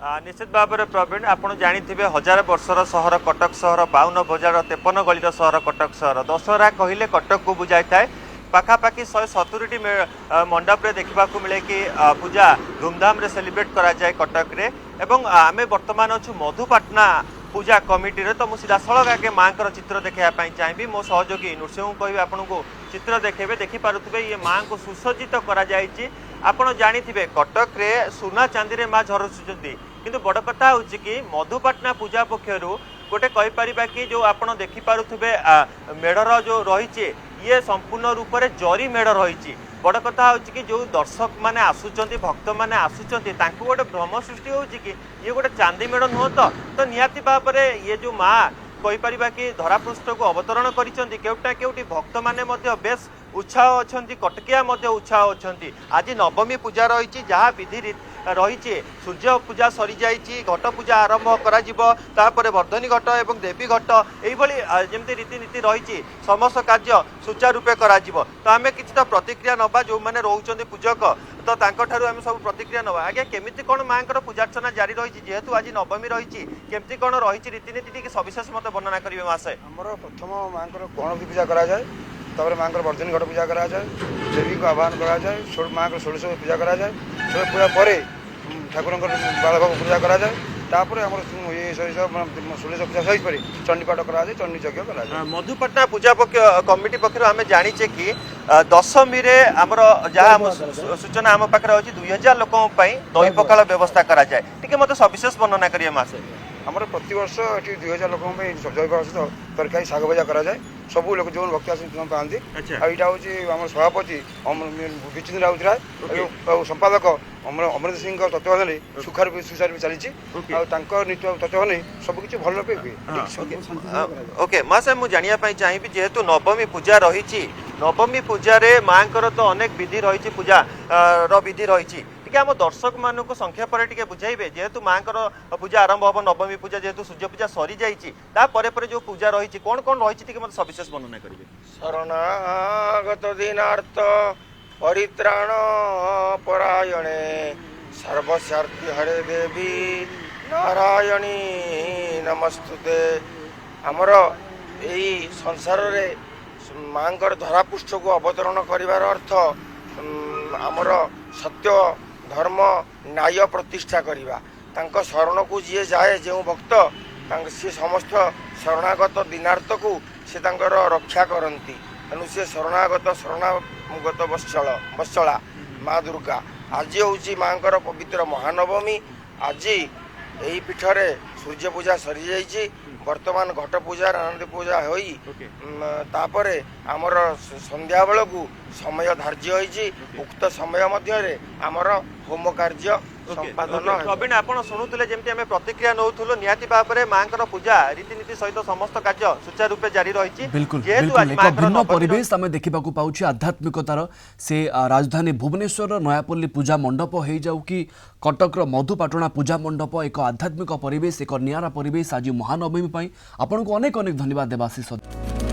निश्चित भाव में प्रवीण आपड़ जानी हजार वर्षर सहर कटक सहर 52 बजार 53 गलिर सहर कटक सहर दशहरा कहले कटक को बुझाई थाए पाखापाखि 170 मंडप रे देखा मिले कि पूजा धूमधाम रे सेलिब्रेट करा जाए कटक रे एवं आमे वर्तमान अच्छु मधुपाटना पूजा कमिटी रे तो मुझे सीधासलख आगे माँ चित्र देखापी चाहिए मो सहयोगी नृसिंह कह आपको चित्र देखेबे देखिपे ये माँ को सुसज्जित करा आपड़ जानी कटक रे सुना चांदी रे माँ झरसुंट किंतु बड़ कथा हूँ कि मधुपाटना पूजा पक्षर गोटे कहीपर कि जो आपड़ देखिपे मेढ़र जो रही ये संपूर्ण रूप से जरी मेढ़ रही बड़ कथा हूँ कि जो दर्शक मैंने आसुच्च भक्त मैंने आसुच्च गोटे भ्रम सृष्टि हो ये गोटे चांदी मेढ़ नुह तो निहाती भाव में ये जो माँ कहीपर कि धरापृष्ठ को अवतरण करोटा केउटी भक्त मैंने बेस उत्साह अच्छा कटकिया उत्साह अच्छा आज नवमी पूजा रही जहाँ विधि रही सूर्य पूजा सरी जाइए घट पूजा आरंभ कर वर्धनी घट और देवी घट यही रीतिनीति रही समस्त कार्य सुचारूपे करा तो आम कि प्रतिक्रिया नवा जो मैंने रोच पूजक तो आम सब प्रतिक्रिया नवा आज्ञा केमी कौन माँ पूजार्चना जारी रही जेहेतु आज नवमी रही केमती कौन रही रीतिनीति सविशेष मत वर्णना करेंगे मासे आमर प्रथम माँ गणपति पूजा कराए माँ वर्धनी घट पूजा कराए देवी को आह्वान कराए माँ को षोड़श पूजा कराए षोड़श पूजा पर ठाकुर बालभोग पूजा कराए तापर आम षोड़श पूजा सहित पर चंडीपाठ कराए चंडी यज्ञ कराए मधुपाटना पूजा कमिटी पक्ष आम जाचे कि दशमी आमर जहाँ सूचना आम पाखे अच्छी 2000 लोक दही पखाल व्यवस्था कराए टी मत सविशेष वर्णना करेंगे मासे आमर प्रतिवर्ष ये 2000 लोक जैव तरकारी शाग भजा कराए सब लोग जो भक्त आसती यहाँ हूँ सभापति विचिंद्र राउतराय संपादक अमृत सिंह तत्वावधान सुखार सुचार भी चली तत्वावधान सबकि भल पे हुए ओके माँ साहब मुझे जानापी चाहिए जेहेतु नवमी पूजा रही नवमी पूजा माँ तो अनेक विधि रही पूजा विधि रही आम दर्शक मान संख्या पर टे बुझाइबे जेहेतु माँ पूजा आरंभ हम नवमी पूजा जेहेतु सूर्य पूजा सरी जापर जो पूजा रही कौन कौन रही मतलब सविशेष वर्णना करेंगे शरणागत दीनार्थ परित्राण परायणे सर्वस्यार्थी हरे देवी नारायणी नमस्तुते आमर यही संसार रे माँ धरापृष्ठ को अवतरण करिवार अर्थ आमर सत्य धर्म न्याय प्रतिष्ठा करिवा तांको शरण को जी जाए जो भक्त सी समस्त शरणागत दीनार्थ को से तांकर रक्षा करती तेणु सी शरणागत वत्सला माँ दुर्गा आज हूँ माँ पवित्र महानवमी आज यही पीठरे सूर्य पूजा सरी जाइए वर्तमान घट पूजा आनंद पूजा होई तापर आमर संध्या बेलू समय धार्य होई उक्त समय मध्य आमर होम कार्य संपादन प्रवीण आप शुणुले जमी आम प्रतिक्रिया नौलु निहाती भाव में माँ पूजा रीतिनीति सहित समस्त कार्य सुचारूपे जारी रही बिल्कुल बिल्कुल एक भिन्न परिवेश आम देखा पाऊँ आध्यात्मिकतार से राजधानी भुवनेश्वर नयापल्ली पूजा मंडप हो जाऊ कि कटकर मधुपाटना पूजा मंडप एक आध्यात्मिक परिवेश एक नियारा परिवेश आज महानवमी आपन को अनेक अनेक धन्यवाद देवाशीष।